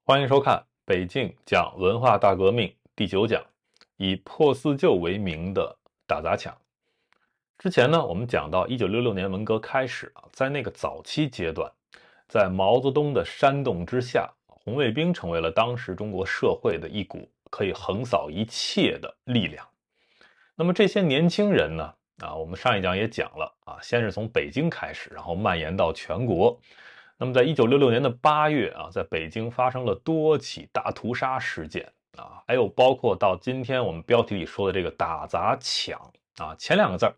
欢迎收看北境讲文化大革命第9讲，以破四旧为名的打砸抢。之前呢，我们讲到1966年文革开始在那个早期阶段，在毛泽东的煽动之下，红卫兵成为了当时中国社会的一股可以横扫一切的力量。那么这些年轻人呢，我们上一讲也讲了先是从北京开始，然后蔓延到全国。那么在1966年的8月在北京发生了多起大屠杀事件还有包括到今天我们标题里说的这个打砸抢前两个字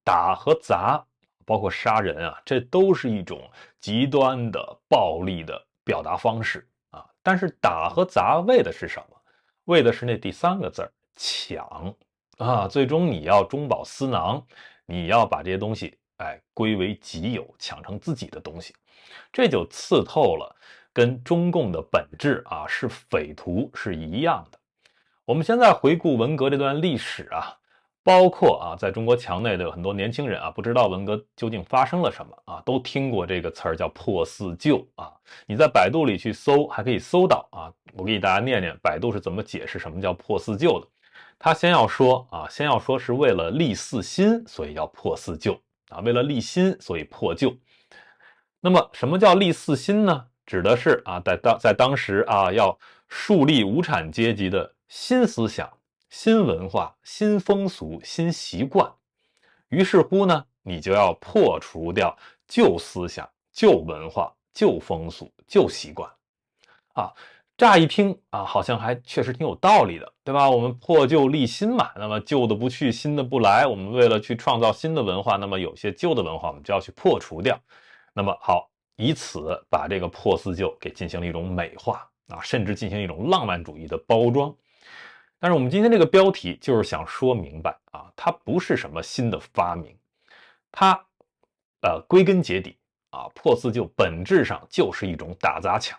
打和砸，包括杀人这都是一种极端的暴力的表达方式但是打和砸为的是什么？为的是那第三个字抢最终你要中饱私囊，你要把这些东西归为己有，抢成自己的东西。这就刺透了跟中共的本质是匪徒是一样的。我们现在回顾文革这段历史包括在中国墙内的有很多年轻人不知道文革究竟发生了什么都听过这个词儿叫破四旧你在百度里去搜还可以搜到我给大家念念百度是怎么解释什么叫破四旧的。他先要说是为了立四新，所以要破四旧为了立新，所以破旧。那么什么叫立四新呢？指的是在当时要树立无产阶级的新思想、新文化、新风俗、新习惯。于是乎呢，你就要破除掉旧思想、旧文化、旧风俗、旧习惯乍一听好像还确实挺有道理的，对吧？我们破旧立新嘛，那么旧的不去，新的不来，我们为了去创造新的文化，那么有些旧的文化我们就要去破除掉。那么好，以此把这个破四旧给进行了一种美化甚至进行一种浪漫主义的包装。但是我们今天这个标题就是想说明白它不是什么新的发明，它归根结底破四旧本质上就是一种打砸抢。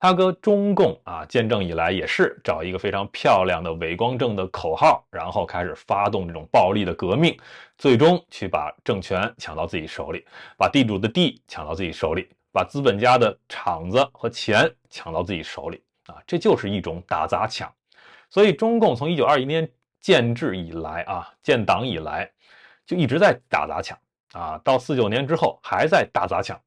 它跟中共建政以来也是找一个非常漂亮的伪光正的口号，然后开始发动这种暴力的革命，最终去把政权抢到自己手里，把地主的地抢到自己手里，把资本家的厂子和钱抢到自己手里这就是一种打砸抢。所以中共从1921年建制以来建党以来就一直在打砸抢到49年之后还在打砸抢，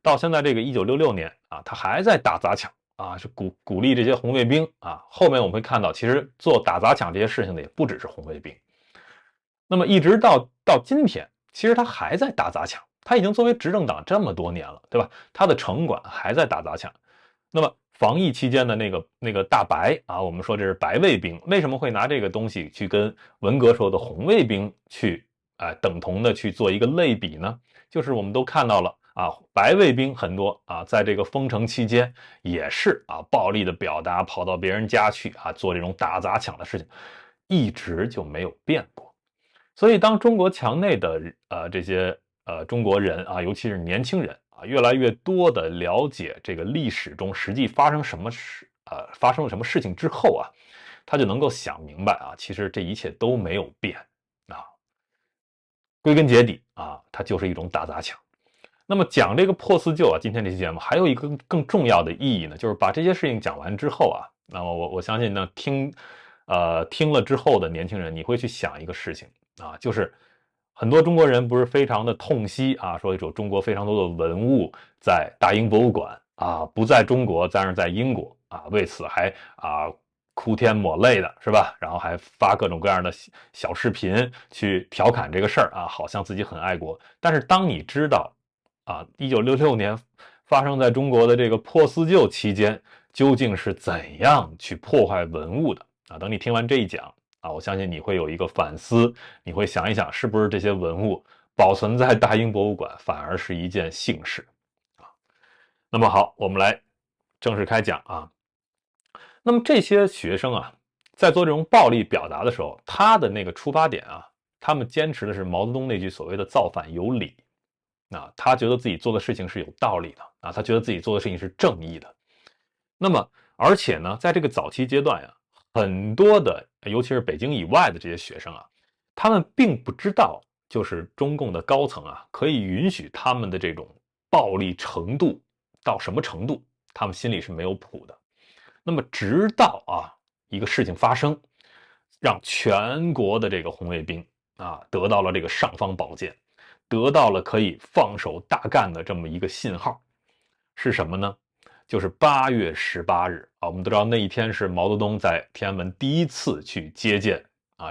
到现在这个1966年他还在打砸抢是鼓励这些红卫兵后面我们会看到其实做打砸抢这些事情的也不只是红卫兵。那么一直到今天其实他还在打砸抢，他已经作为执政党这么多年了，对吧？他的城管还在打砸抢。那么防疫期间的那个大白我们说这是白卫兵，为什么会拿这个东西去跟文革时候的红卫兵去等同的去做一个类比呢？就是我们都看到了白卫兵很多在这个封城期间也是暴力的表达，跑到别人家去做这种打砸抢的事情，一直就没有变过。所以当中国墙内的这些中国人尤其是年轻人越来越多的了解这个历史中实际发生了什么事情之后他就能够想明白其实这一切都没有变归根结底它就是一种打砸抢。那么讲这个破四旧今天这期节目还有一个更重要的意义呢，就是把这些事情讲完之后那么我相信呢听了之后的年轻人，你会去想一个事情就是很多中国人不是非常的痛惜说有中国非常多的文物在大英博物馆不在中国，但是在英国为此还哭天抹泪的是吧？然后还发各种各样的小视频去调侃这个事儿好像自己很爱国。但是当你知道1966年发生在中国的这个破四旧期间究竟是怎样去破坏文物的等你听完这一讲我相信你会有一个反思，你会想一想是不是这些文物保存在大英博物馆反而是一件幸事那么好，我们来正式开讲那么这些学生在做这种暴力表达的时候，他的那个出发点他们坚持的是毛泽东那句所谓的造反有理他觉得自己做的事情是有道理的他觉得自己做的事情是正义的。那么而且呢在这个早期阶段很多的尤其是北京以外的这些学生他们并不知道就是中共的高层可以允许他们的这种暴力程度到什么程度，他们心里是没有谱的。那么直到一个事情发生，让全国的这个红卫兵得到了这个尚方宝剑，得到了可以放手大干的这么一个信号，是什么呢？就是8月18日我们都知道那一天是毛泽东在天安门第一次去接见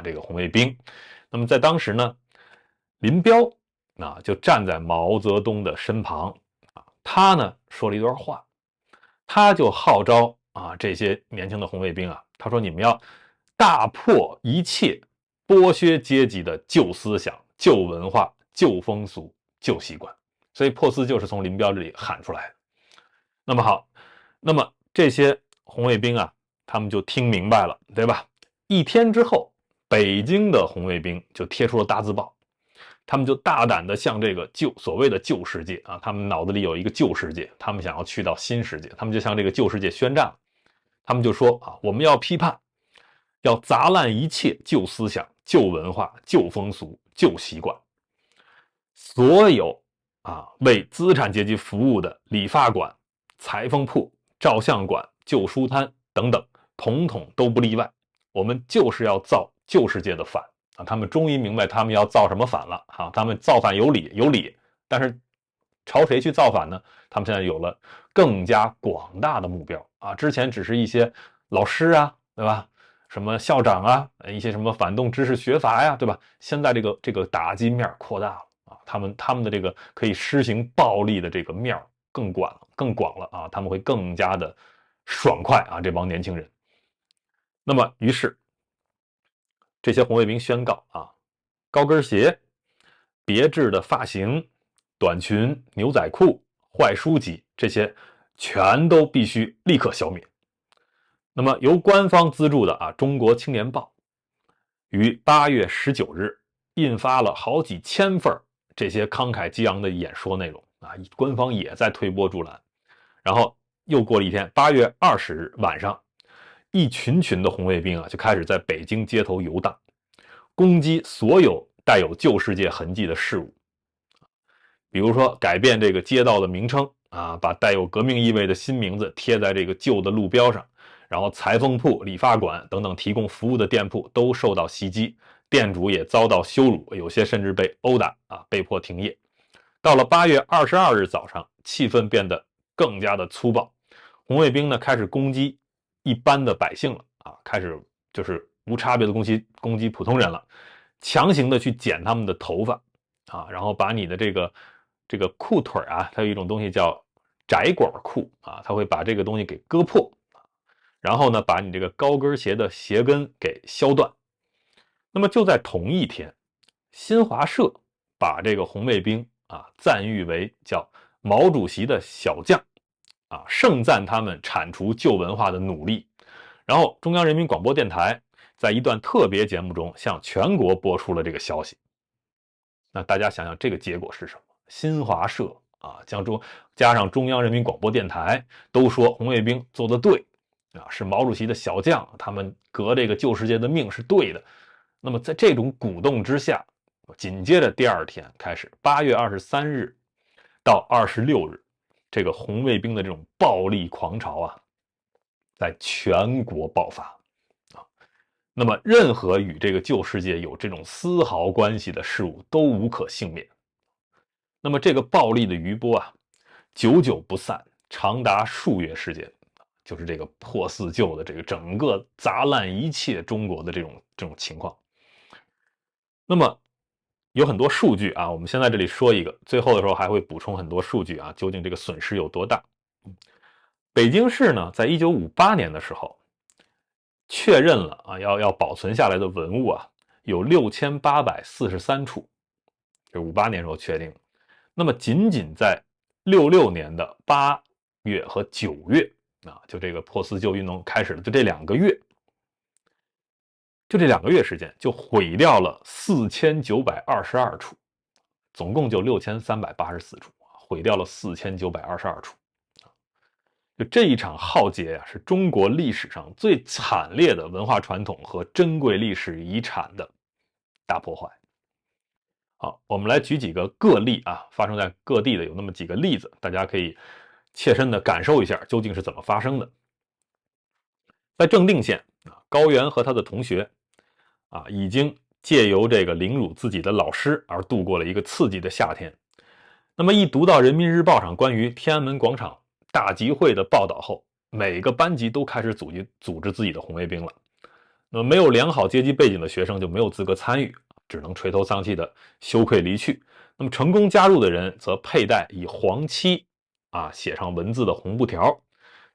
这个红卫兵。那么在当时呢，林彪就站在毛泽东的身旁他呢说了一段话，他就号召这些年轻的红卫兵他说你们要大破一切剥削阶级的旧思想、旧文化、旧风俗、旧习惯。所以破四旧是从林彪这里喊出来的。那么好，那么这些红卫兵他们就听明白了，对吧？一天之后，北京的红卫兵就贴出了大字报，他们就大胆的向这个所谓的旧世界他们脑子里有一个旧世界，他们想要去到新世界，他们就向这个旧世界宣战了。他们就说我们要批判，要砸烂一切旧思想、旧文化、旧风俗、旧习惯，所有为资产阶级服务的理发馆、裁缝铺、照相馆、旧书摊等等，统统都不例外。我们就是要造旧世界的反他们终于明白他们要造什么反了他们造反有理，但是朝谁去造反呢？他们现在有了更加广大的目标之前只是一些老师对吧？什么校长一些什么反动知识学阀呀，对吧？现在这个打击面扩大了他们的这个可以施行暴力的这个面更广了他们会更加的爽快这帮年轻人。那么于是这些红卫兵宣告高跟鞋、别致的发型、短裙、牛仔裤、坏书籍，这些全都必须立刻消灭。那么由官方资助的《中国青年报》于8月19日印发了好几千份这些慷慨激昂的演说内容官方也在推波助澜。然后又过了一天，8月20日晚上，一群群的红卫兵就开始在北京街头游荡，攻击所有带有旧世界痕迹的事物，比如说改变这个街道的名称把带有革命意味的新名字贴在这个旧的路标上，然后裁缝铺、理发馆等等提供服务的店铺都受到袭击，店主也遭到羞辱，有些甚至被殴打被迫停业。到了8月22日早上，气氛变得更加的粗暴，红卫兵呢开始攻击一般的百姓了开始就是无差别的攻击普通人了，强行的去剪他们的头发然后把你的这个裤腿它有一种东西叫窄管裤它会把这个东西给割破，然后呢把你这个高跟鞋的鞋跟给削断。那么就在同一天，新华社把这个红卫兵赞誉为叫毛主席的小将盛赞他们铲除旧文化的努力。然后中央人民广播电台在一段特别节目中向全国播出了这个消息。那大家想想这个结果是什么？新华社加上中央人民广播电台都说红卫兵做得对是毛主席的小将，他们革这个旧世界的命是对的。那么在这种鼓动之下，紧接着第二天开始，8月23日到26日，这个红卫兵的这种暴力狂潮在全国爆发那么任何与这个旧世界有这种丝毫关系的事物都无可幸免。那么这个暴力的余波久久不散，长达数月时间，就是这个破四旧的这个整个砸烂一切中国的这种情况。那么有很多数据我们先在这里说一个，最后的时候还会补充很多数据究竟这个损失有多大。北京市呢，在1958年的时候确认了要保存下来的文物有6843处，这58年时候确定。那么仅仅在66年的8月和9月就这个破四旧运动开始了，就这2个月，时间就毁掉了4922处，总共就6384处，毁掉了4922处。就这一场浩劫是中国历史上最惨烈的文化传统和珍贵历史遗产的大破坏。好，我们来举几个个例发生在各地的有那么几个例子，大家可以切身的感受一下究竟是怎么发生的。在正定县啊，高原和他的同学啊，已经借由这个凌辱自己的老师而度过了一个刺激的夏天。那么一读到人民日报上关于天安门广场大集会的报道后，每个班级都开始组织自己的红卫兵了。那么没有良好阶级背景的学生就没有资格参与，只能垂头丧气的羞愧离去。那么成功加入的人则佩戴以黄漆写上文字的红布条，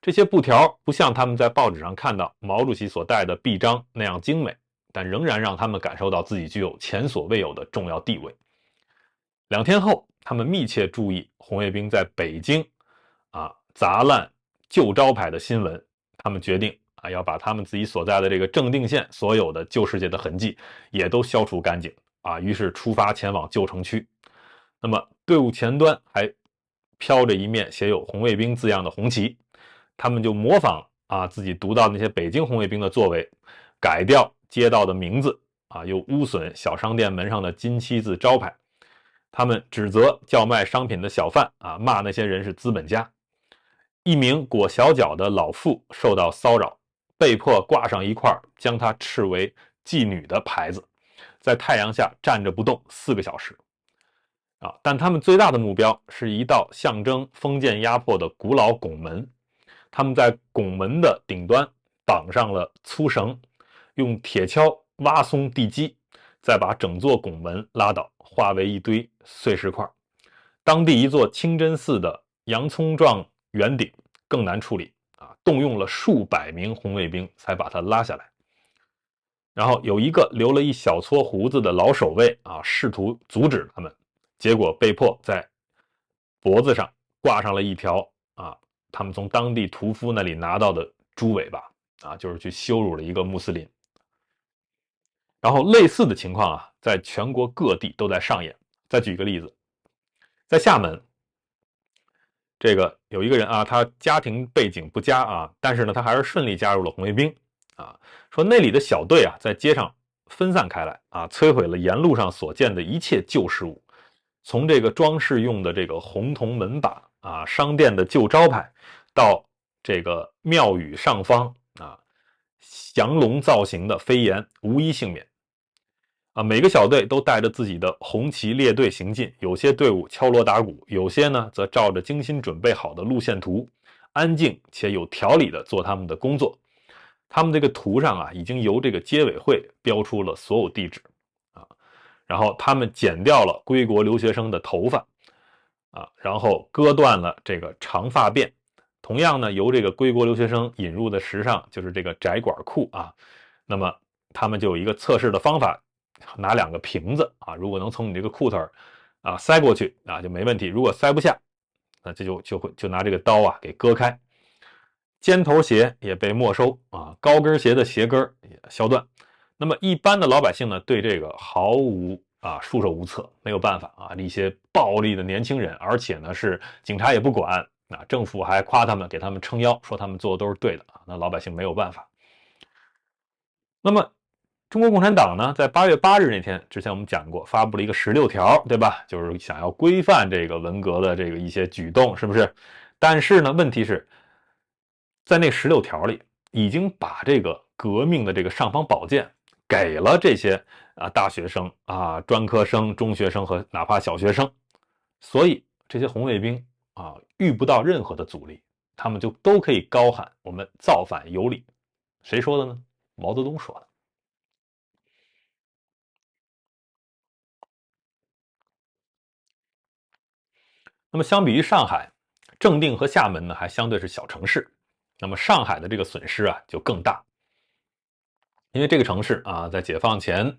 这些布条不像他们在报纸上看到毛主席所戴的臂章那样精美，但仍然让他们感受到自己具有前所未有的重要地位。2天后，他们密切注意红卫兵在北京砸烂旧招牌的新闻，他们决定要把他们自己所在的这个正定县所有的旧世界的痕迹也都消除干净于是出发前往旧城区。那么队伍前端还飘着一面写有红卫兵字样的红旗，他们就模仿自己读到那些北京红卫兵的作为，改掉街道的名字又污损小商店门上的金漆字招牌。他们指责叫卖商品的小贩骂那些人是资本家。一名裹小脚的老妇受到骚扰，被迫挂上一块将她斥为妓女的牌子，在太阳下站着不动4个小时。但他们最大的目标是一道象征封建压迫的古老拱门。他们在拱门的顶端绑上了粗绳，用铁锹挖松地基，再把整座拱门拉倒，化为一堆碎石块。当地一座清真寺的洋葱状圆顶更难处理动用了数百名红卫兵才把它拉下来。然后有一个留了一小撮胡子的老守卫试图阻止他们，结果被迫在脖子上挂上了一条他们从当地屠夫那里拿到的猪尾巴就是去羞辱了一个穆斯林。然后类似的情况在全国各地都在上演。再举一个例子，在厦门，这个有一个人他家庭背景不佳但是呢他还是顺利加入了红卫兵说那里的小队在街上分散开来摧毁了沿路上所见的一切旧事物，从这个装饰用的这个红铜门把商店的旧招牌，到这个庙宇上方降龙造型的飞檐，无一幸免每个小队都带着自己的红旗列队行进，有些队伍敲锣打鼓，有些呢则照着精心准备好的路线图，安静且有条理的做他们的工作。他们这个图上已经由这个街委会标出了所有地址然后他们剪掉了归国留学生的头发然后割断了这个长发辫。同样呢，由这个归国留学生引入的时尚就是这个窄管裤那么他们就有一个测试的方法，拿2个瓶子如果能从你这个裤腿塞过去就没问题，如果塞不下，那就拿这个刀给割开。尖头鞋也被没收高跟鞋的鞋跟也削断。那么一般的老百姓呢，对这个毫无束手无策，没有办法一些暴力的年轻人，而且呢是警察也不管政府还夸他们，给他们撑腰，说他们做的都是对的那老百姓没有办法。那么中国共产党呢，在8月8日那天，之前我们讲过，发布了一个16条，对吧？就是想要规范这个文革的这个一些举动，是不是？但是呢，问题是，在那16条里，已经把这个革命的这个尚方宝剑给了这些大学生专科生、中学生和哪怕小学生，所以这些红卫兵遇不到任何的阻力，他们就都可以高喊我们造反有理。谁说的呢？毛泽东说的。那么相比于上海，正定和厦门呢还相对是小城市，那么上海的这个损失就更大。因为这个城市在解放前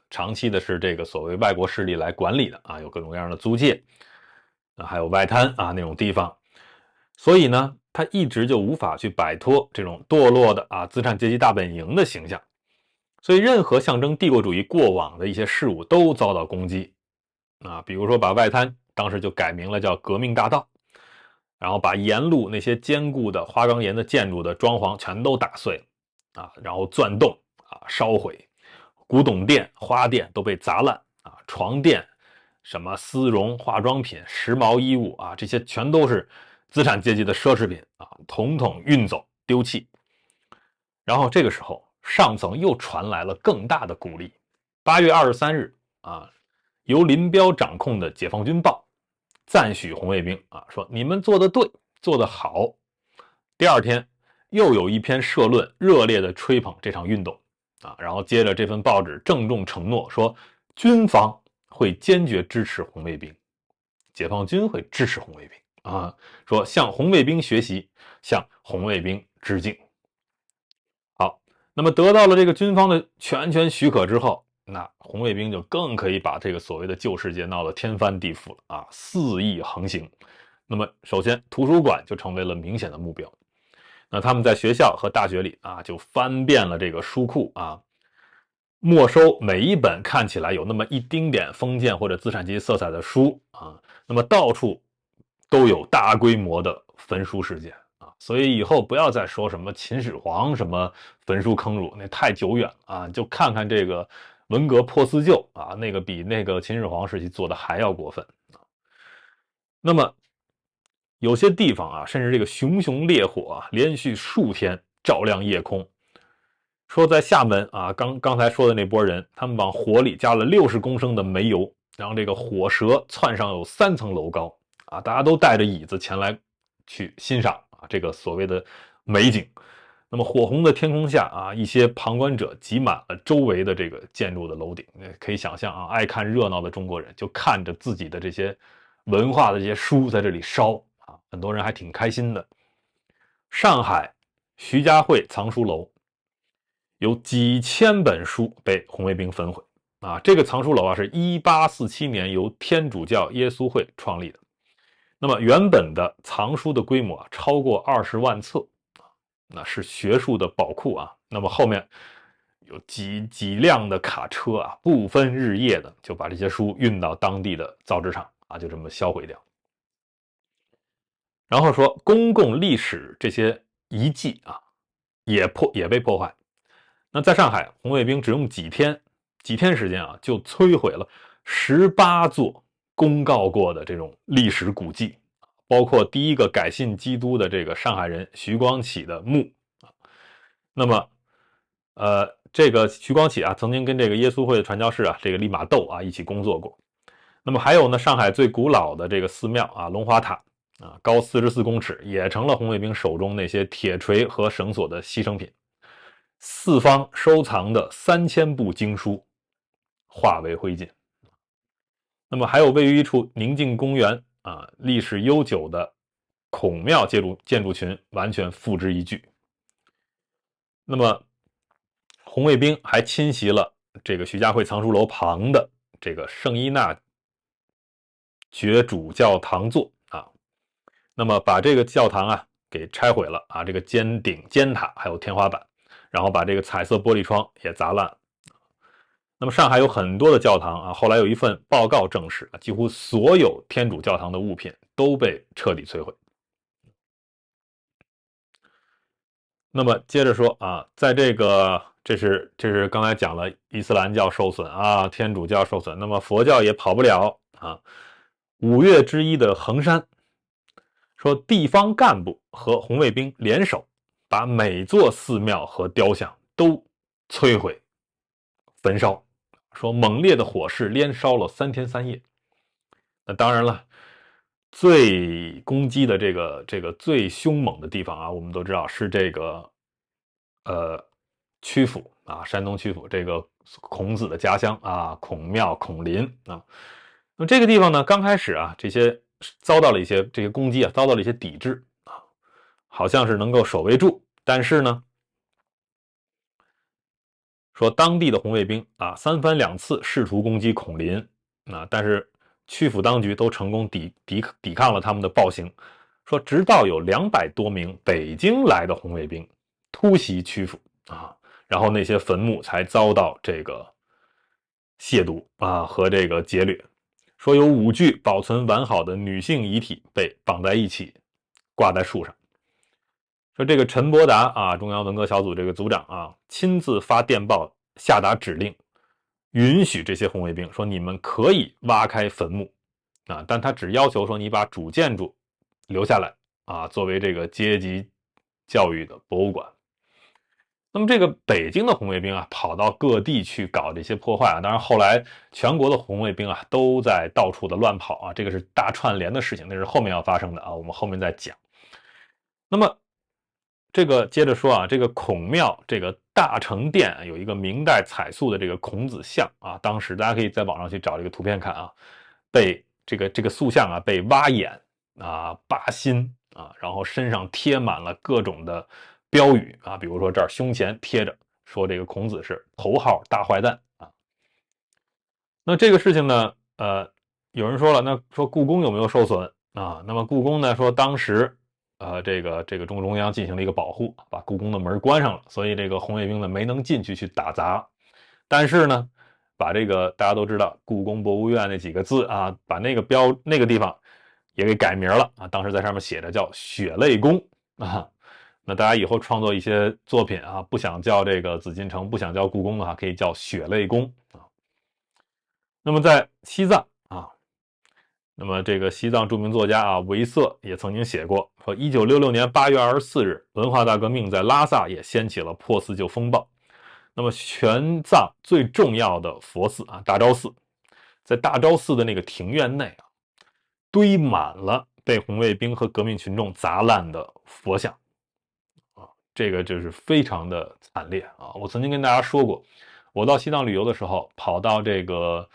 长期的是这个所谓外国势力来管理的有各种各样的租界还有外滩那种地方，所以呢它一直就无法去摆脱这种堕落的资产阶级大本营的形象，所以任何象征帝国主义过往的一些事物都遭到攻击比如说把外滩当时就改名了叫革命大道，然后把沿路那些坚固的花岗岩的建筑的装潢全都打碎了然后钻洞烧毁，古董店、花店都被砸烂床垫、什么丝绒、化妆品、时髦衣物这些全都是资产阶级的奢侈品统统运走丢弃。然后这个时候，上层又传来了更大的鼓励。8月23日啊，由林彪掌控的解放军报赞许红卫兵啊，说你们做得对，做得好。第二天又有一篇社论热烈的吹捧这场运动啊，然后接着这份报纸郑重承诺说，军方会坚决支持红卫兵，解放军会支持红卫兵啊，说向红卫兵学习，向红卫兵致敬。好，那么得到了这个军方的全权许可之后，那红卫兵就更可以把这个所谓的旧世界闹得天翻地覆了啊，肆意横行。那么首先图书馆就成为了明显的目标。那他们在学校和大学里啊，就翻遍了这个书库啊，没收每一本看起来有那么一丁点封建或者资产阶级色彩的书啊，那么到处都有大规模的焚书事件啊，所以以后不要再说什么秦始皇什么焚书坑儒，那太久远了啊，就看看这个文革破四旧啊，那个比那个秦始皇时期做的还要过分啊。那么有些地方啊，甚至这个熊熊烈火啊，连续数天照亮夜空。说在厦门啊，刚才说的那波人，他们往火里加了60公升的煤油，让这个火舌窜上有3层楼高啊！大家都带着椅子前来去欣赏啊这个所谓的美景。那么火红的天空下啊，一些旁观者挤满了周围的这个建筑的楼顶，可以想象啊，爱看热闹的中国人就看着自己的这些文化的这些书在这里烧啊，很多人还挺开心的。上海徐家汇藏书楼有几千本书被红卫兵焚毁啊！这个藏书楼啊是1847年由天主教耶稣会创立的。那么原本的藏书的规模啊超过20万册，那是学术的宝库啊。那么后面有几辆的卡车啊，不分日夜的就把这些书运到当地的造纸厂啊，就这么销毁掉。然后说公共历史这些遗迹啊，也被破坏。那在上海，红卫兵只用几天时间啊，就摧毁了18座公告过的这种历史古迹，包括第一个改信基督的这个上海人徐光启的墓啊。那么，这个徐光启啊，曾经跟这个耶稣会的传教士啊，这个利玛窦啊一起工作过。那么还有呢，上海最古老的这个寺庙啊，龙华塔啊，高44公尺，也成了红卫兵手中那些铁锤和绳索的牺牲品。四方收藏的3000部经书化为灰烬。那么还有位于一处宁静公园啊，历史悠久的孔庙建筑群完全付之一炬。那么红卫兵还侵袭了这个徐家汇藏书楼旁的这个圣伊纳爵主教堂座啊，那么把这个教堂啊给拆毁了啊，这个尖顶尖塔还有天花板，然后把这个彩色玻璃窗也砸烂。那么上海有很多的教堂啊，后来有一份报告证实，几乎所有天主教堂的物品都被彻底摧毁。那么接着说啊，在这个这是刚才讲了伊斯兰教受损啊，天主教受损，那么佛教也跑不了啊。5月之一的衡山，说地方干部和红卫兵联手，把每座寺庙和雕像都摧毁、焚烧。说猛烈的火势连烧了3天3夜。那当然了，最攻击的这个最凶猛的地方啊，我们都知道是这个曲阜啊，山东曲阜这个孔子的家乡啊，孔庙孔林啊。那么这个地方呢，刚开始啊，这些遭到了一些这些攻击啊，遭到了一些抵制啊，好像是能够守卫住，但是呢，说当地的红卫兵啊，3番2次试图攻击孔林啊，但是曲阜当局都成功抵抗了他们的暴行。说直到有200多名北京来的红卫兵突袭曲阜啊，然后那些坟墓才遭到这个亵渎啊和这个劫掠。说有5具保存完好的女性遗体被绑在一起，挂在树上。说这个陈伯达啊，中央文革小组这个组长啊，亲自发电报下达指令，允许这些红卫兵说你们可以挖开坟墓啊，但他只要求说你把主建筑留下来啊，作为这个阶级教育的博物馆。那么这个北京的红卫兵啊，跑到各地去搞这些破坏啊，当然后来全国的红卫兵啊都在到处的乱跑啊，这个是大串联的事情，那是后面要发生的啊，我们后面再讲。那么这个接着说啊，这个孔庙这个大成殿有一个明代彩塑的这个孔子像啊，当时大家可以在网上去找这个图片看啊，被这个塑像啊被挖眼啊、扒心啊，然后身上贴满了各种的标语啊，比如说这儿胸前贴着说这个孔子是头号大坏蛋啊。那这个事情呢，有人说了，那说故宫有没有受损啊？那么故宫呢说当时这个中央进行了一个保护，把故宫的门关上了，所以这个红卫兵呢没能进去打砸。但是呢，把这个大家都知道故宫博物院那几个字啊，把那个地方也给改名了啊。当时在上面写着叫血泪宫啊。那大家以后创作一些作品啊，不想叫这个紫禁城，不想叫故宫的话，可以叫血泪宫啊。那么在西藏啊，那么这个西藏著名作家啊维瑟也曾经写过，说1966年8月24日，文化大革命在拉萨也掀起了破四旧风暴。那么全藏最重要的佛寺啊，大昭寺，在大昭寺的那个庭院内啊，堆满了被红卫兵和革命群众砸烂的佛像啊，这个就是非常的惨烈啊。我曾经跟大家说过，我到西藏旅游的时候，跑到这个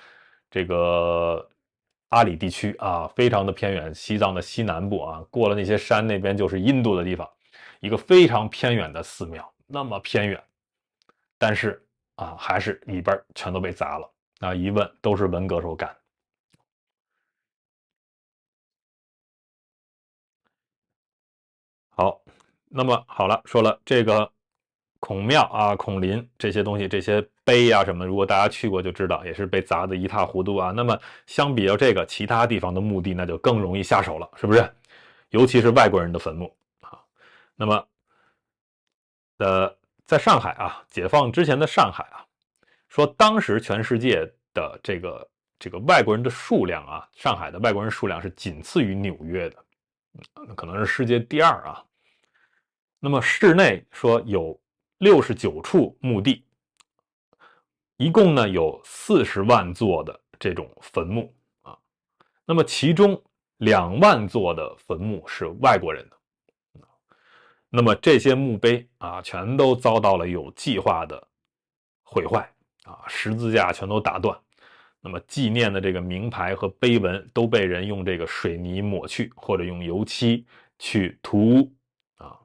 阿里地区啊，非常的偏远，西藏的西南部啊，过了那些山，那边就是印度的地方，一个非常偏远的寺庙，那么偏远，但是啊，还是里边全都被砸了。啊，一问都是文革时候干。好，那么好了，说了这个孔庙啊、孔林这些东西，这些碑啊什么，如果大家去过就知道，也是被砸得一塌糊涂啊。那么相比较这个，其他地方的墓地那就更容易下手了，是不是？尤其是外国人的坟墓啊。那么在上海啊，解放之前的上海啊，说当时全世界的这个外国人的数量啊，上海的外国人数量是仅次于纽约的，可能是世界第二啊。那么市内说有69处墓地，一共呢有40万座的这种坟墓啊。那么其中2万座的坟墓是外国人的。那么这些墓碑啊，全都遭到了有计划的毁坏啊，十字架全都打断。那么纪念的这个名牌和碑文都被人用这个水泥抹去，或者用油漆去涂污啊。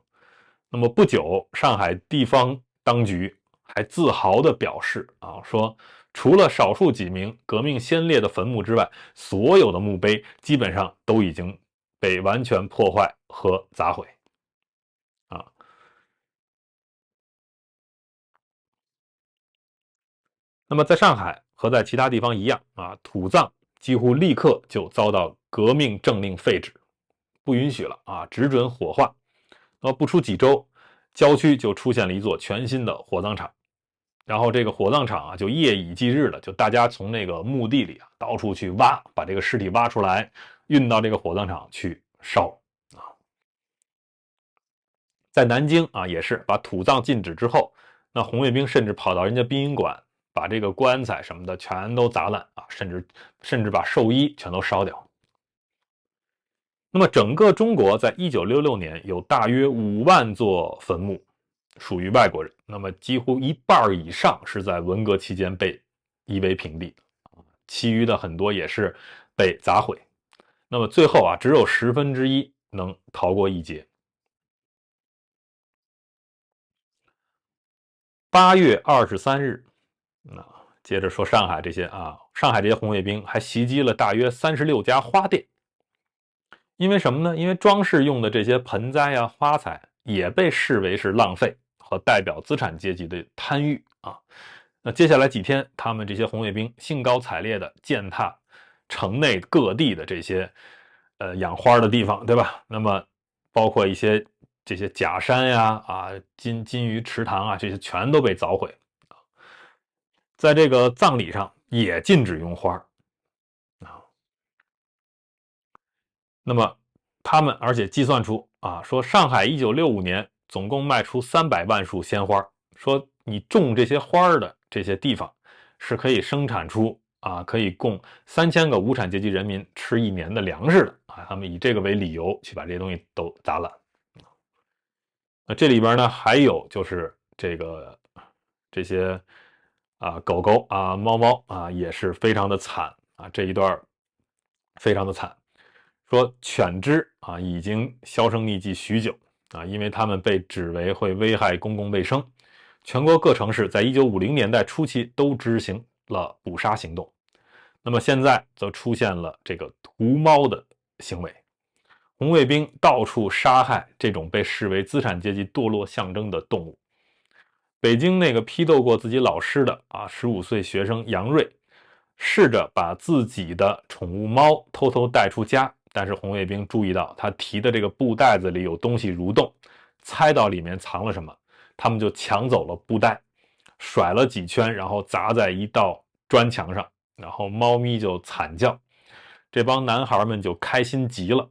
那么不久，上海地方当局还自豪地表示啊，说除了少数几名革命先烈的坟墓之外，所有的墓碑基本上都已经被完全破坏和砸毁啊。那么在上海和在其他地方一样啊，土葬几乎立刻就遭到革命政令废止，不允许了啊，只准火化。那么不出几周，郊区就出现了一座全新的火葬场，然后这个火葬场啊就夜以继日的，就大家从那个墓地里啊到处去挖，把这个尸体挖出来，运到这个火葬场去烧啊。在南京啊也是把土葬禁止之后，那红卫兵甚至跑到人家殡仪馆，把这个棺材什么的全都砸烂啊，甚至把寿衣全都烧掉。那么整个中国在1966年有大约5万座坟墓属于外国人，那么几乎一半以上是在文革期间被夷为平地，其余的很多也是被砸毁。那么最后啊，只有1/10能逃过一劫。8月23日，那接着说上海这些啊，上海这些红卫兵还袭击了大约36家花店。因为什么呢？因为装饰用的这些盆栽啊、花材也被视为是浪费和代表资产阶级的贪欲啊。那接下来几天，他们这些红卫兵兴高采烈地践踏城内各地的这些养花的地方，对吧？那么包括一些这些假山呀、金鱼池塘啊，这些全都被凿毁。在这个葬礼上也禁止用花啊。那么他们而且计算出啊，说上海1965年总共卖出300万束鲜花，说你种这些花的这些地方是可以生产出可以供3000个无产阶级人民吃1年的粮食的他们以这个为理由去把这些东西都砸烂。那这里边呢还有就是这些狗狗猫猫也是非常的惨这一段非常的惨。说犬只已经销声匿迹许久因为它们被指为会危害公共卫生，全国各城市在1950年代初期都执行了捕杀行动。那么现在则出现了这个屠猫的行为，红卫兵到处杀害这种被视为资产阶级堕落象征的动物。北京那个批斗过自己老师的15岁学生杨瑞，试着把自己的宠物猫偷偷带出家，但是红卫兵注意到他提的这个布袋子里有东西蠕动，猜到里面藏了什么，他们就抢走了布袋，甩了几圈，然后砸在一道砖墙上，然后猫咪就惨叫。这帮男孩们就开心极了，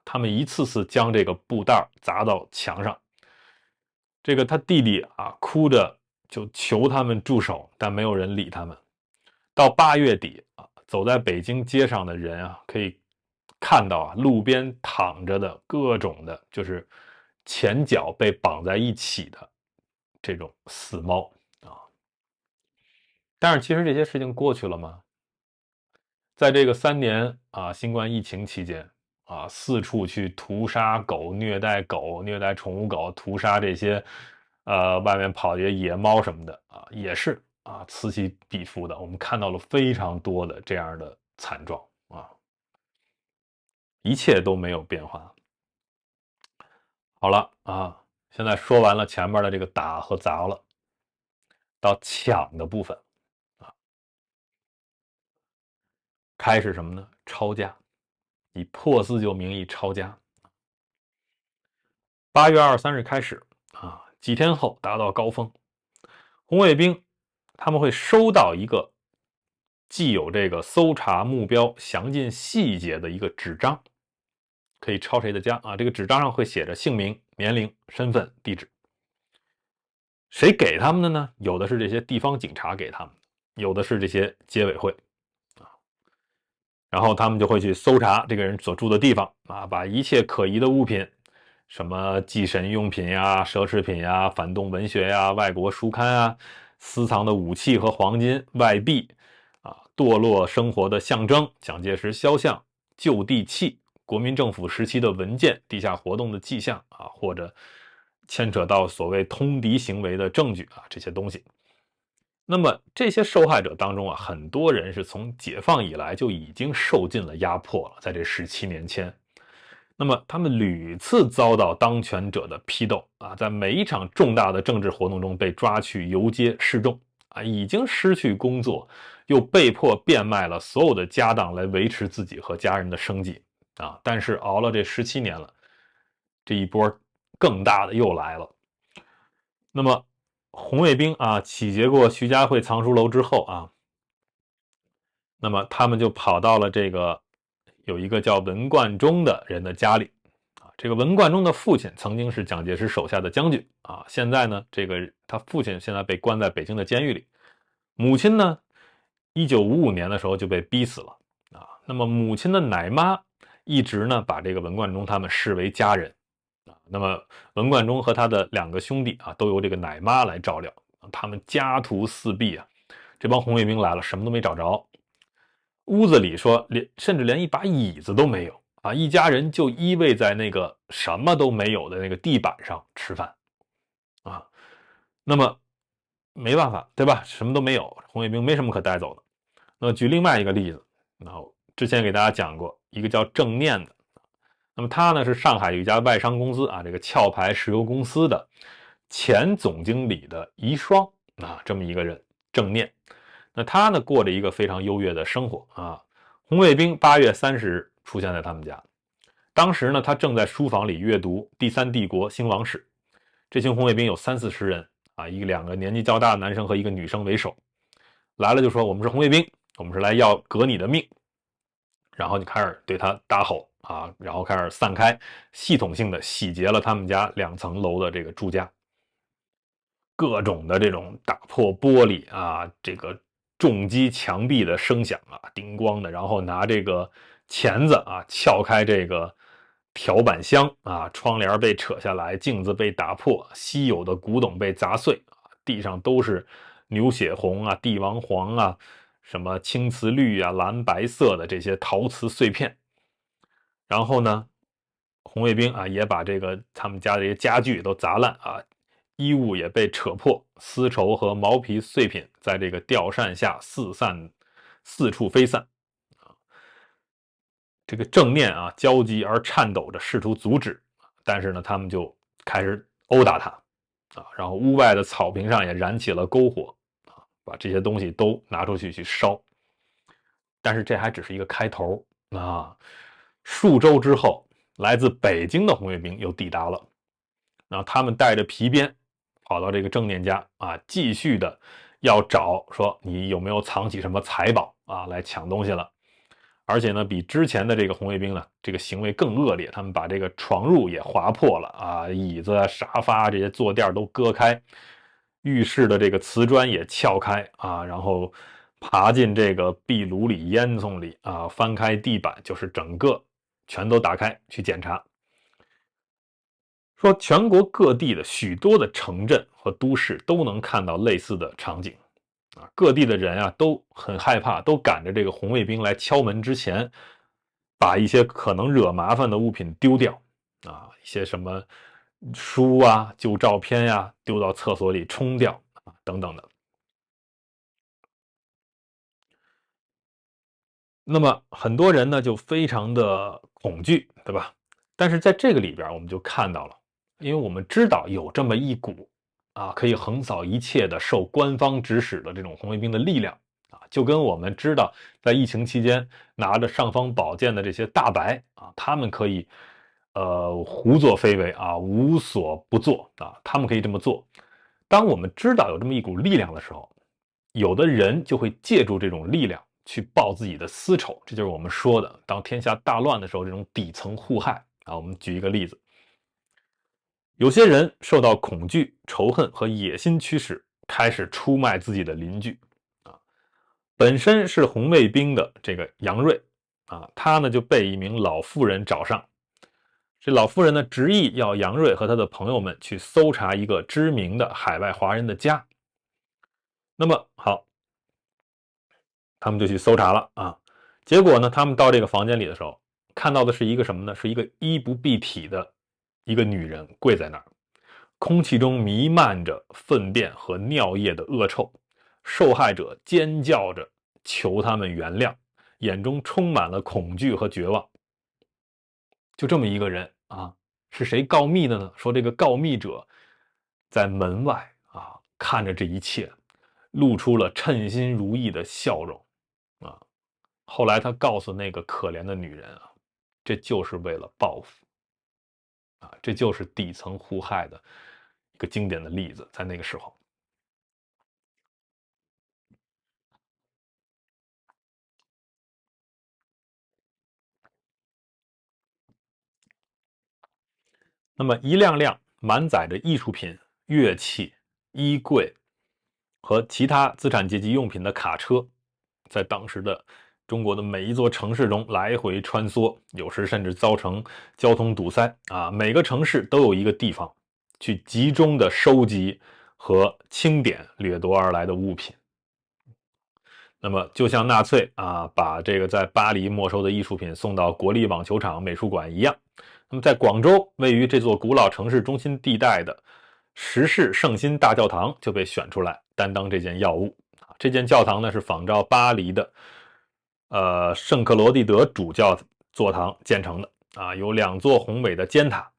他们一次次将这个布袋砸到墙上。这个他弟弟哭着就求他们住手，但没有人理他们。到8月底走在北京街上的人可以看到路边躺着的各种的，就是前脚被绑在一起的这种死猫但是其实这些事情过去了吗？在这个3年新冠疫情期间四处去屠杀狗、虐待狗、虐待宠物狗、屠杀这些外面跑这些野猫什么的也是此起彼伏的。我们看到了非常多的这样的惨状一切都没有变化。好了现在说完了前面的这个打和砸了，到抢的部分开始什么呢？抄家，以破四旧名义抄家。8月23日开始几天后达到高峰，红卫兵他们会收到一个既有这个搜查目标详尽细节的一个纸张，可以抄谁的家这个纸张上会写着姓名、年龄、身份、地址。谁给他们的呢？有的是这些地方警察给他们的，有的是这些街委会然后他们就会去搜查这个人所住的地方把一切可疑的物品，什么祭神用品呀、奢侈品呀、反动文学呀、外国书刊私藏的武器和黄金、外币堕落生活的象征、蒋介石肖像、就地器、国民政府时期的文件、地下活动的迹象或者牵扯到所谓通敌行为的证据这些东西。那么这些受害者当中很多人是从解放以来就已经受尽了压迫了，在这17年间。那么他们屡次遭到当权者的批斗在每一场重大的政治活动中被抓去游街示众已经失去工作，又被迫变卖了所有的家当来维持自己和家人的生计但是熬了这17年了，这一波更大的又来了。那么红卫兵洗劫过徐家汇藏书楼之后那么他们就跑到了这个有一个叫文贯中的人的家里这个文贯中的父亲曾经是蒋介石手下的将军现在呢他父亲现在被关在北京的监狱里，母亲呢1955年的时候就被逼死了那么母亲的奶妈一直呢把这个文贯中他们视为家人那么文贯中和他的2个兄弟都由这个奶妈来照料，他们家徒四壁这帮红卫兵来了什么都没找着，屋子里说甚至连一把椅子都没有一家人就依偎在那个什么都没有的那个地板上吃饭那么没办法对吧，什么都没有，红卫兵没什么可带走的。那么举另外一个例子，然后之前给大家讲过一个叫郑念的，那么他呢是上海有一家外商公司这个壳牌石油公司的前总经理的遗孀这么一个人郑念。那他呢过着一个非常优越的生活红卫兵8月30日出现在他们家，当时呢他正在书房里阅读《第三帝国兴亡史》，这群红卫兵有30-40人2个年纪较大的男生和一个女生为首，来了就说我们是红卫兵，我们是来要革你的命，然后就开始对他大吼然后开始散开，系统性的洗劫了他们家2层楼的这个住家。各种的这种打破玻璃啊，这个重击墙壁的声响啊，叮咣的，然后拿这个钳子啊撬开这个条板箱啊，窗帘被扯下来，镜子被打破，稀有的古董被砸碎啊，地上都是牛血红啊、帝王黄啊、什么青瓷绿啊、蓝白色的这些陶瓷碎片。然后呢，红卫兵啊也把这个他们家的这些家具都砸烂啊，衣物也被扯破，丝绸和毛皮碎品在这个吊扇下四处飞散。这个正面啊焦急而颤抖着试图阻止，但是呢，他们就开始殴打他啊，然后屋外的草坪上也燃起了篝火啊，把这些东西都拿出去烧。但是这还只是一个开头啊，数周之后，来自北京的红卫兵又抵达了，然后他们带着皮鞭跑到这个郑念家啊，继续的要找说你有没有藏起什么财宝啊，来抢东西了。而且呢，比之前的这个红卫兵呢，这个行为更恶劣，他们把这个床褥也划破了啊，椅子、沙发这些坐垫都割开，浴室的这个瓷砖也撬开啊，然后爬进这个壁炉里、烟囱里啊，翻开地板，就是整个全都打开去检查。说全国各地的许多的城镇和都市都能看到类似的场景啊，各地的人啊都很害怕，都赶着这个红卫兵来敲门之前，把一些可能惹麻烦的物品丢掉啊，一些什么书啊、旧照片呀、丢到厕所里冲掉啊，等等的。那么很多人呢就非常的恐惧，对吧？但是在这个里边我们就看到了，因为我们知道有这么一股啊可以横扫一切的受官方指使的这种红卫兵的力量啊，就跟我们知道在疫情期间拿着尚方宝剑的这些大白啊，他们可以胡作非为啊，无所不作啊，他们可以这么做。当我们知道有这么一股力量的时候，有的人就会借助这种力量去报自己的私仇，这就是我们说的当天下大乱的时候这种底层互害啊。我们举一个例子，有些人受到恐惧、仇恨和野心驱使，开始出卖自己的邻居啊。本身是红卫兵的这个杨锐啊，他呢就被一名老妇人找上，这老妇人呢执意要杨锐和他的朋友们去搜查一个知名的海外华人的家。那么好，他们就去搜查了啊。结果呢，他们到这个房间里的时候，看到的是一个什么呢？是一个衣不蔽体的一个女人跪在那儿，空气中弥漫着粪便和尿液的恶臭。受害者尖叫着求他们原谅，眼中充满了恐惧和绝望。就这么一个人啊，是谁告密的呢？说这个告密者在门外啊，看着这一切，露出了称心如意的笑容啊。后来他告诉那个可怜的女人啊，这就是为了报复啊，这就是底层互害的一个经典的例子，在那个时候。那么一辆辆满载着艺术品、乐器、衣柜和其他资产阶级用品的卡车，在当时的中国的每一座城市中来回穿梭，有时甚至造成交通堵塞啊！每个城市都有一个地方去集中的收集和清点掠夺而来的物品。那么，就像纳粹啊，把这个在巴黎没收的艺术品送到国立网球场美术馆一样，那么在广州位于这座古老城市中心地带的十世圣心大教堂就被选出来担当这件要务。这件教堂呢是仿照巴黎的圣克罗蒂德主教座堂建成的啊，有2座宏伟的尖塔。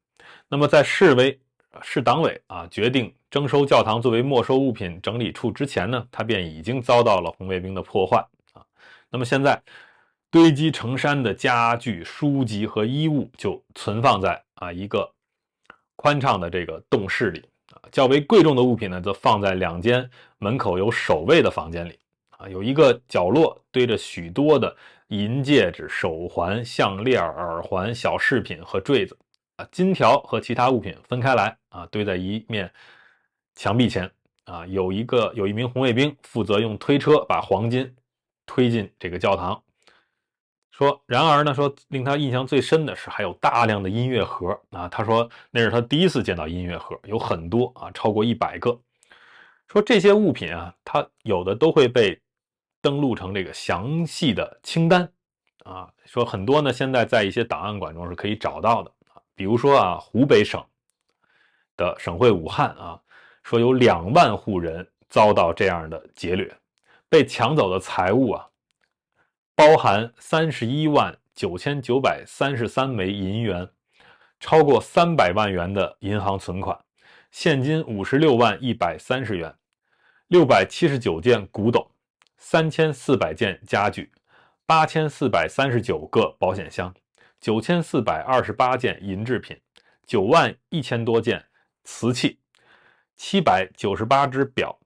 那么在市党委啊决定征收教堂作为没收物品整理处之前呢，它便已经遭到了红卫兵的破坏啊。那么现在堆积成山的家具、书籍和衣物就存放在一个宽敞的这个洞室里啊，较为贵重的物品呢则放在2间门口有守卫的房间里啊，有一个角落堆着许多的银戒指、手环、项链、耳环、小饰品和坠子。金条和其他物品分开来啊，堆在一面墙壁前啊，有一名红卫兵负责用推车把黄金推进这个教堂。然而呢，令他印象最深的是还有大量的音乐盒啊。他说那是他第一次见到音乐盒，有很多啊，超过100个。说这些物品啊，它有的都会被登录成这个详细的清单啊。说很多呢，现在在一些档案馆中是可以找到的啊。比如说啊，湖北省的省会武汉啊，说有2万户人遭到这样的劫掠，被抢走的财物啊，包含31.9933枚银元，超过300万元的银行存款，现金56.130元，679件古董，3400件家具，8439个保险箱，9428件银制品，91000多件瓷器，798只表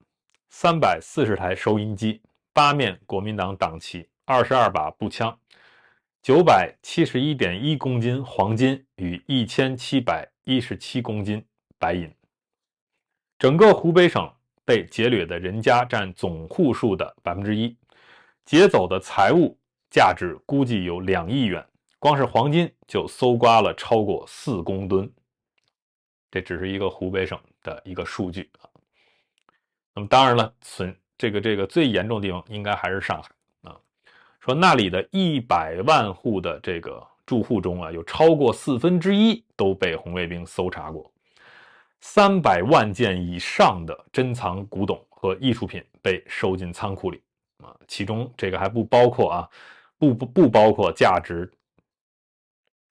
，340台收音机，8面国民党党旗，22把步枪，971.1公斤黄金与1717公斤白银。整个湖北省被劫掠的人家占总户数的1%，劫走的财物价值估计有2亿元，光是黄金就搜刮了超过4公吨。这只是一个湖北省的一个数据啊。那么当然了，这个最严重的地方应该还是上海啊。说那里的100万户的这个住户中啊，有超过1/4都被红卫兵搜查过，300万件以上的珍藏古董和艺术品被收进仓库里啊，其中这个还不包括啊，不包括价值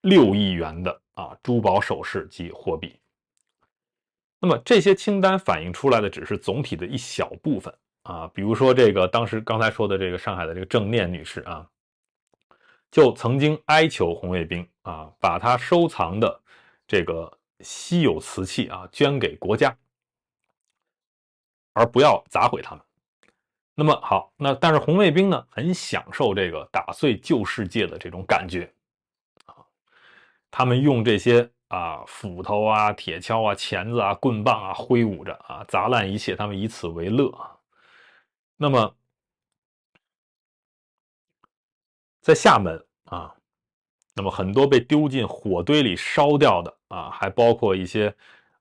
6亿元的珠宝首饰及货币。那么这些清单反映出来的只是总体的一小部分啊，比如说这个刚才说的这个上海的这个郑念女士啊，就曾经哀求红卫兵啊，把她收藏的这个稀有瓷器啊捐给国家，而不要砸毁它们。那么好，但是红卫兵呢，很享受这个打碎旧世界的这种感觉啊，他们用这些斧头啊、铁锹啊、钳子啊、棍棒啊挥舞着啊，砸烂一切，他们以此为乐啊。那么在厦门啊，那么很多被丢进火堆里烧掉的啊，还包括一些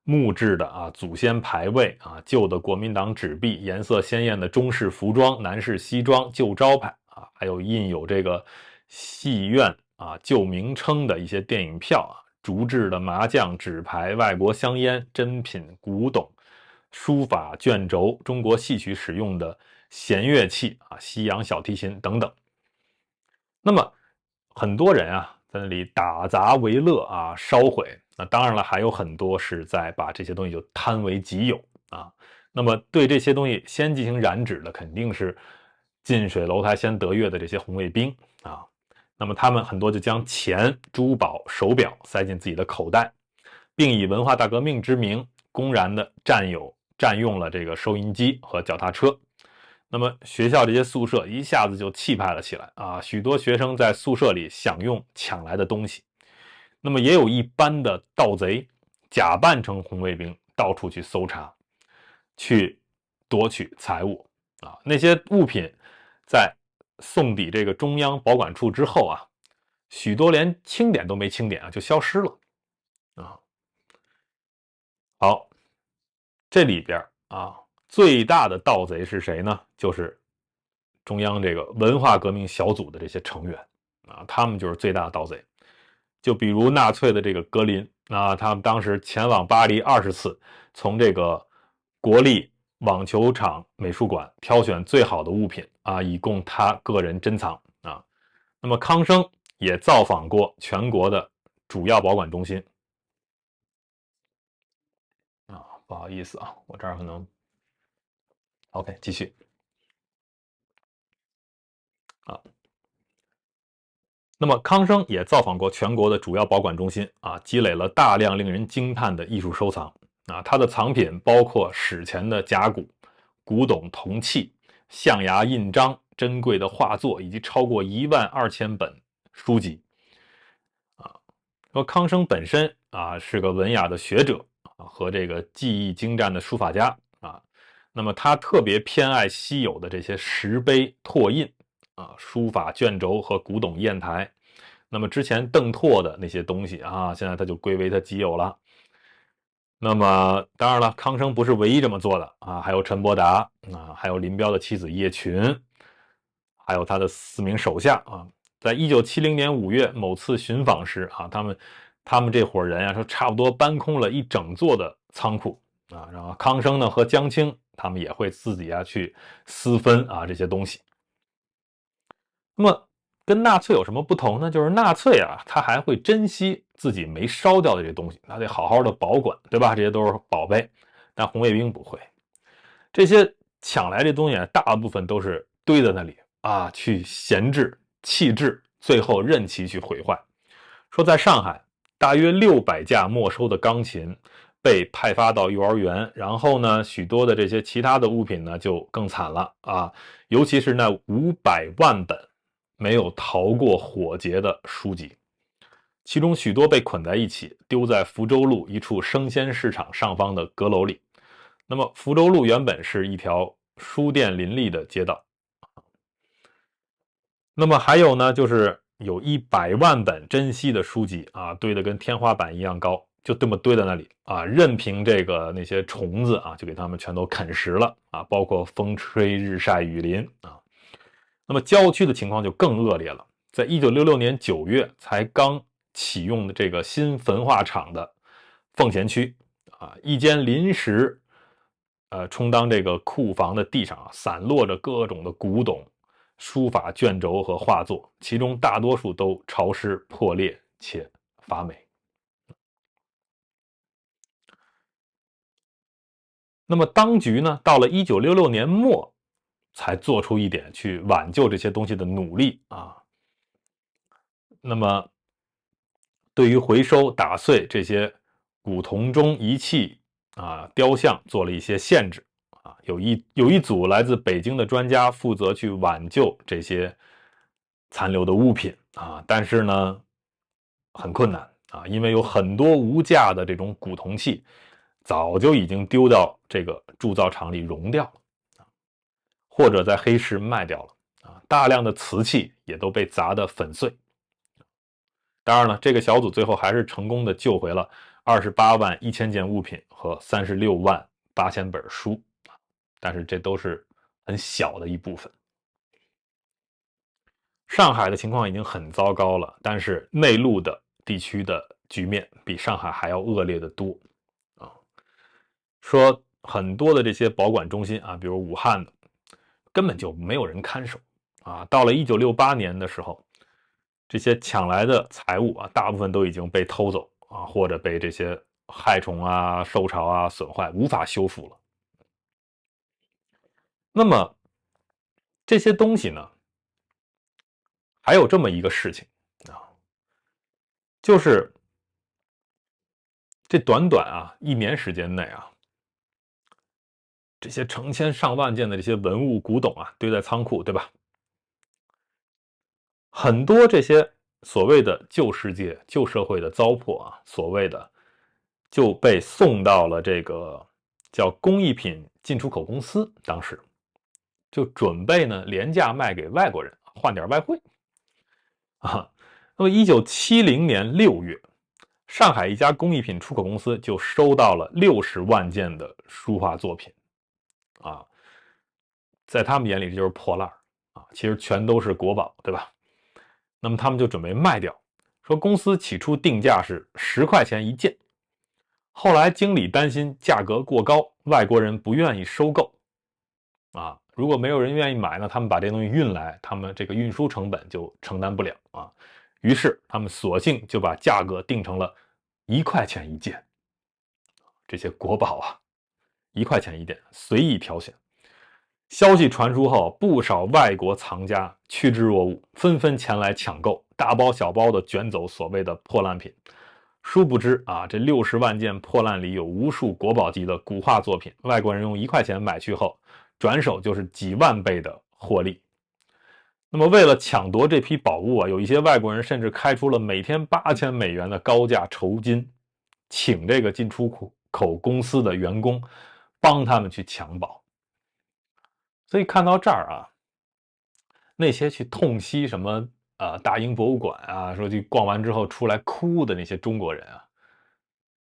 木质的祖先牌位啊、旧的国民党纸币、颜色鲜艳的中式服装、男士西装、旧招牌啊，还有印有这个戏院旧名称的一些电影票竹制的麻将、纸牌、外国香烟、珍品、古董、书法卷轴、中国戏曲使用的弦乐器西洋小提琴等等。那么很多人在那里打砸为乐烧毁。那当然了，还有很多是在把这些东西就贪为己有啊。那么对这些东西先进行染指的，肯定是近水楼台先得月的这些红卫兵啊。那么他们很多就将钱、珠宝、手表塞进自己的口袋，并以文化大革命之名，公然的占用了这个收音机和脚踏车。那么学校这些宿舍一下子就气派了起来啊！许多学生在宿舍里享用抢来的东西。那么也有一般的盗贼假扮成红卫兵，到处去搜查，去夺取财物啊！那些物品在送抵这个中央保管处之后许多连清点都没清点就消失了啊！好，这里边最大的盗贼是谁呢？就是中央这个文化革命小组的这些成员他们就是最大的盗贼。就比如纳粹的这个格林他们当时前往巴黎20次，从这个国立网球场美术馆挑选最好的物品以供他个人珍藏那么康生也造访过全国的主要保管中心不好意思我这儿可能 OK 继续那么康生也造访过全国的主要保管中心积累了大量令人惊叹的艺术收藏他的藏品包括史前的甲骨、古董铜器、象牙印章、珍贵的画作以及超过12000本书籍说康生本身是个文雅的学者和这个技艺精湛的书法家那么他特别偏爱稀有的这些石碑拓印啊、书法卷轴和古董砚台。那么之前邓拓的那些东西啊，现在他就归为他己有了。那么当然了，康生不是唯一这么做的啊，还有陈伯达啊，还有林彪的妻子叶群，还有他的4名手下啊。在1970年5月某次巡访时啊，他们这伙人啊，说差不多搬空了一整座的仓库啊，然后康生呢和江青他们也会自己啊去私分啊这些东西。那么跟纳粹有什么不同呢？就是纳粹啊，他还会珍惜自己没烧掉的这东西，他得好好的保管，对吧？这些都是宝贝。但红卫兵不会，这些抢来这东西大部分都是堆在那里啊，去闲置、弃置，最后任其去毁坏。说在上海，大约600架没收的钢琴被派发到幼儿园，然后呢，许多的这些其他的物品呢就更惨了啊，尤其是那500万本没有逃过火劫的书籍，其中许多被捆在一起，丢在福州路一处生鲜市场上方的阁楼里。那么福州路原本是一条书店林立的街道，那么还有呢，就是有100万本珍稀的书籍啊，堆得跟天花板一样高，就这么堆在那里啊，任凭那些虫子啊，就给他们全都啃食了啊，包括风吹日晒雨淋啊。那么郊区的情况就更恶劣了，在1966年9月才刚启用的这个新焚化厂的奉贤区啊，一间临时充当这个库房的地上啊，散落着各种的古董、书法卷轴和画作，其中大多数都潮湿破裂且发霉。那么当局呢，到了1966年末才做出一点去挽救这些东西的努力啊。那么对于回收、打碎这些古铜钟仪器啊、雕像做了一些限制啊。有一组来自北京的专家负责去挽救这些残留的物品啊，但是呢很困难啊，因为有很多无价的这种古铜器早就已经丢到这个铸造厂里熔掉了，或者在黑市卖掉了啊，大量的瓷器也都被砸得粉碎。当然了，这个小组最后还是成功的救回了28万1000件物品和36万8000本书，但是这都是很小的一部分。上海的情况已经很糟糕了，但是内陆的地区的局面比上海还要恶劣的多啊。说很多的这些保管中心啊，比如武汉的，根本就没有人看守啊。到了1968年的时候，这些抢来的财物啊，大部分都已经被偷走啊，或者被这些害虫啊、受潮啊损坏，无法修复了。那么这些东西呢，还有这么一个事情啊，就是这短短1年时间内啊，这些成千上万件的这些文物古董啊，堆在仓库，对吧？很多这些所谓的旧世界、旧社会的糟粕啊，所谓的就被送到了这个叫工艺品进出口公司，当时就准备呢廉价卖给外国人，换点外汇啊。那么1970年6月，上海一家工艺品出口公司就收到了60万件的书画作品啊，在他们眼里这就是破烂啊，其实全都是国宝，对吧？那么他们就准备卖掉，说公司起初定价是10块钱一件，后来经理担心价格过高，外国人不愿意收购啊，如果没有人愿意买呢，他们把这东西运来，他们这个运输成本就承担不了啊，于是他们索性就把价格定成了1块钱一件，这些国宝啊，1块钱一件，随意挑选。消息传出后，不少外国藏家趋之若鹜，纷纷前来抢购，大包小包的卷走所谓的破烂品。殊不知啊，这60万件破烂里有无数国宝级的古画作品，外国人用1块钱买去后，转手就是几万倍的获利。那么为了抢夺这批宝物啊，有一些外国人甚至开出了每天8000美元的高价酬金，请这个进出口公司的员工帮他们去抢宝。所以看到这儿啊，那些去痛惜什么大英博物馆啊，说去逛完之后出来哭的那些中国人啊，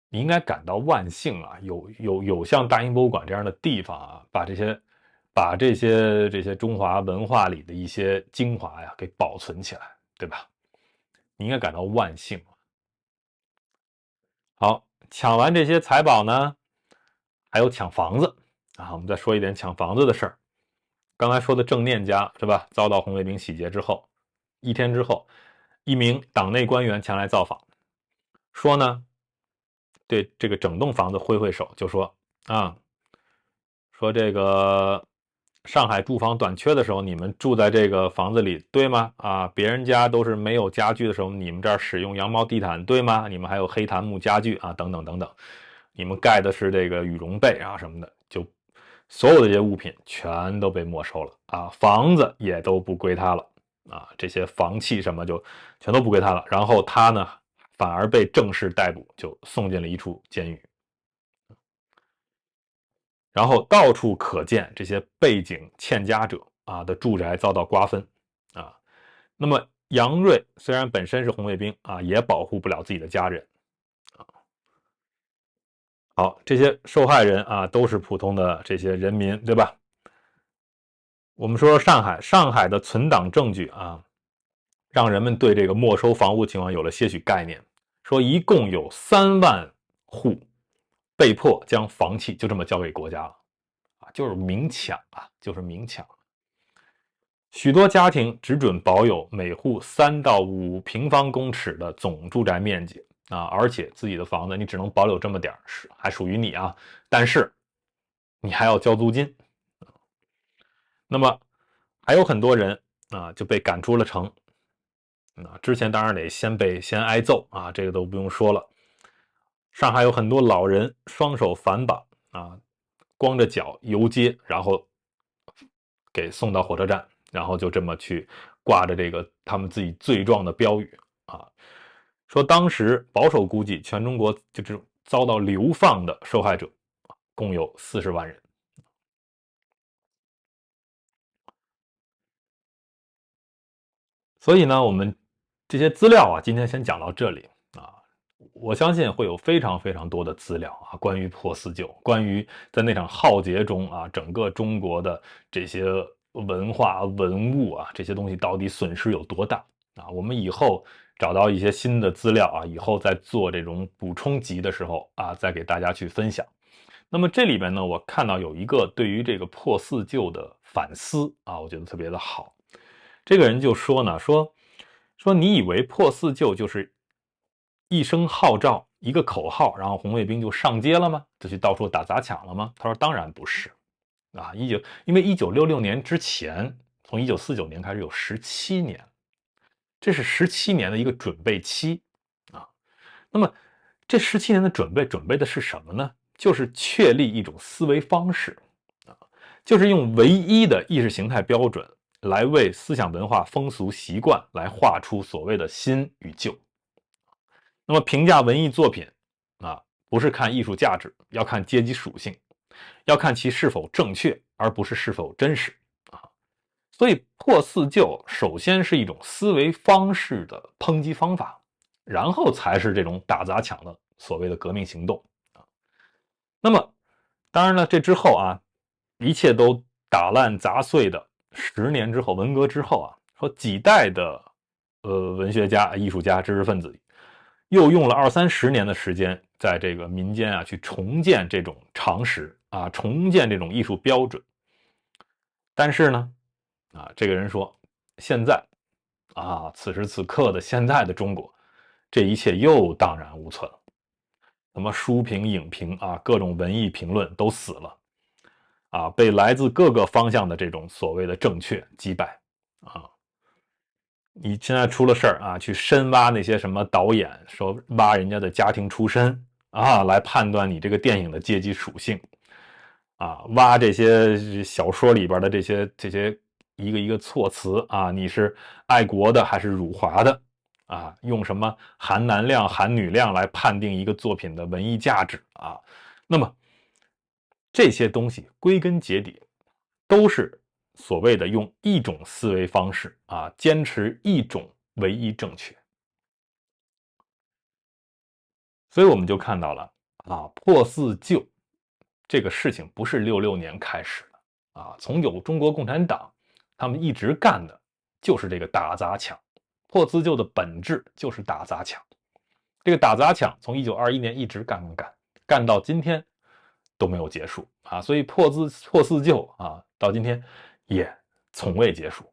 你应该感到万幸啊，有像大英博物馆这样的地方啊，把这些中华文化里的一些精华呀给保存起来，对吧？你应该感到万幸。好，抢完这些财宝呢，还有抢房子啊。我们再说一点抢房子的事儿。刚才说的郑念家是吧？遭到红卫兵洗劫之后，一天之后，一名党内官员前来造访，说呢，对这个整栋房子挥挥手，就说啊，说这个上海住房短缺的时候，你们住在这个房子里，对吗？啊，别人家都是没有家具的时候，你们这儿使用羊毛地毯，对吗？你们还有黑檀木家具啊，等等等等，你们盖的是这个羽绒被啊什么的，就所有的这些物品全都被没收了啊，房子也都不归他了啊，这些房契什么就全都不归他了。然后他呢，反而被正式逮捕，就送进了一处监狱。然后到处可见这些背井欠家者啊的住宅遭到瓜分啊。那么杨锐虽然本身是红卫兵啊，也保护不了自己的家人。好，这些受害人啊都是普通的这些人民，对吧？我们说上海，上海的存档证据啊，让人们对这个没收房屋情况有了些许概念。说一共有3万户被迫将房契就这么交给国家了。就是明抢啊，就是明抢。许多家庭只准保有每户3到5平方公尺的总住宅面积啊，而且自己的房子你只能保有这么点还属于你啊，但是你还要交租金。那么还有很多人啊就被赶出了城啊，之前当然得先挨揍啊，这个都不用说了。上海有很多老人双手反绑啊，光着脚游街，然后给送到火车站，然后就这么去挂着这个他们自己罪状的标语啊，说当时保守估计全中国就是遭到流放的受害者共有40万人。所以呢，我们这些资料啊，今天先讲到这里啊。我相信会有非常非常多的资料啊，关于破四旧，关于在那场浩劫中啊，整个中国的这些文化文物啊，这些东西到底损失有多大啊？我们以后找到一些新的资料啊，以后在做这种补充集的时候啊，再给大家去分享。那么这里边呢，我看到有一个对于这个破四旧的反思啊，我觉得特别的好。这个人就说呢，说你以为破四旧就是一声号召，一个口号，然后红卫兵就上街了吗？就去到处打砸抢了吗？他说当然不是啊，因为1966年之前，从1949年开始有17年，这是17年的一个准备期啊。那么这17年的准备的是什么呢？就是确立一种思维方式啊，就是用唯一的意识形态标准来为思想文化风俗习惯来画出所谓的新与旧。那么评价文艺作品啊，不是看艺术价值，要看阶级属性，要看其是否正确，而不是是否真实啊。所以破四旧首先是一种思维方式的抨击方法，然后才是这种打砸抢的所谓的革命行动啊。那么当然了，这之后啊，一切都打烂砸碎的10年之后，文革之后啊，说几代的文学家、艺术家、知识分子又用了20-30年的时间，在这个民间啊去重建这种常识啊，重建这种艺术标准。但是呢，啊，这个人说，现在啊，此时此刻的现在的中国，这一切又荡然无存了。什么书评、影评啊，各种文艺评论都死了啊，被来自各个方向的这种所谓的正确击败啊。你现在出了事儿啊，去深挖那些什么导演，说挖人家的家庭出身啊，来判断你这个电影的阶级属性啊，挖这些小说里边的这些一个一个措辞啊，你是爱国的还是辱华的啊？用什么含男量、含女量来判定一个作品的文艺价值啊？那么这些东西归根结底都是所谓的用一种思维方式啊，坚持一种唯一正确。所以我们就看到了啊，破四旧这个事情不是66年开始的啊，从有中国共产党，他们一直干的就是这个打砸抢。破四旧的本质就是打砸抢，这个打砸抢从1921年一直干到今天都没有结束啊，所以破四旧啊，到今天也从未结束。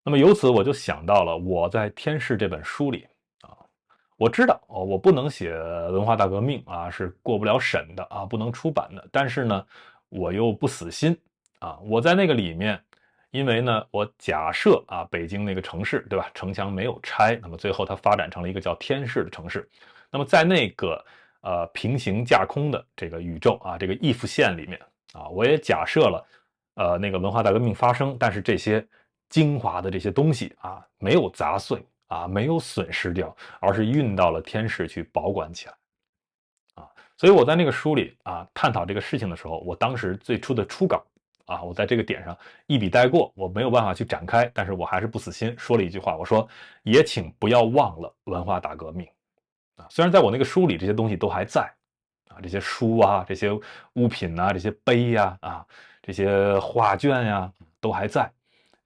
那么由此我就想到了我在《天士》这本书里啊，我知道我不能写文化大革命啊，是过不了审的啊，不能出版的。但是呢，我又不死心啊，我在那个里面，因为呢，我假设啊，北京那个城市对吧，城墙没有拆，那么最后它发展成了一个叫天市的城市。那么在那个平行架空的这个宇宙啊，这个 if 线里面啊，我也假设了那个文化大革命发生，但是这些精华的这些东西啊，没有砸碎啊，没有损失掉，而是运到了天市去保管起来啊。所以我在那个书里啊探讨这个事情的时候，我当时最初的初稿啊，我在这个点上一笔带过，我没有办法去展开，但是我还是不死心，说了一句话，我说也请不要忘了文化大革命啊。虽然在我那个书里这些东西都还在啊，这些书啊，这些物品啊，这些碑呀这些画卷呀都还在。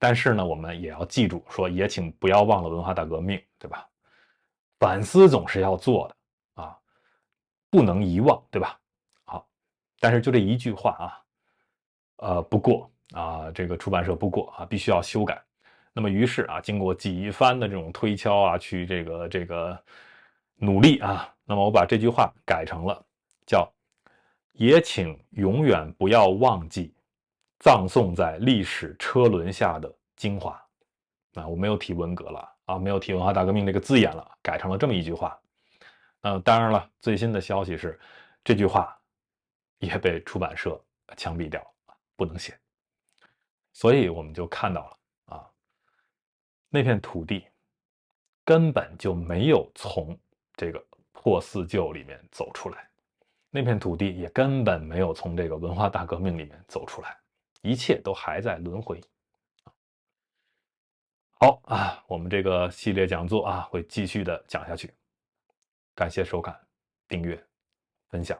但是呢，我们也要记住，说也请不要忘了文化大革命，对吧？反思总是要做的啊，不能遗忘，对吧？好，但是就这一句话不过啊，这个出版社不过啊，必须要修改。那么于是啊，经过几番的这种推敲啊，去这个努力啊，那么我把这句话改成了叫也请永远不要忘记葬送在历史车轮下的精华。我没有提文革了啊，没有提文化大革命这个字眼了，改成了这么一句话。当然了，最新的消息是，这句话也被出版社枪毙掉了，不能写。所以我们就看到了那片土地根本就没有从这个破四旧里面走出来，那片土地也根本没有从这个文化大革命里面走出来，一切都还在轮回。好我们这个系列讲座会继续的讲下去，感谢收看、订阅、分享。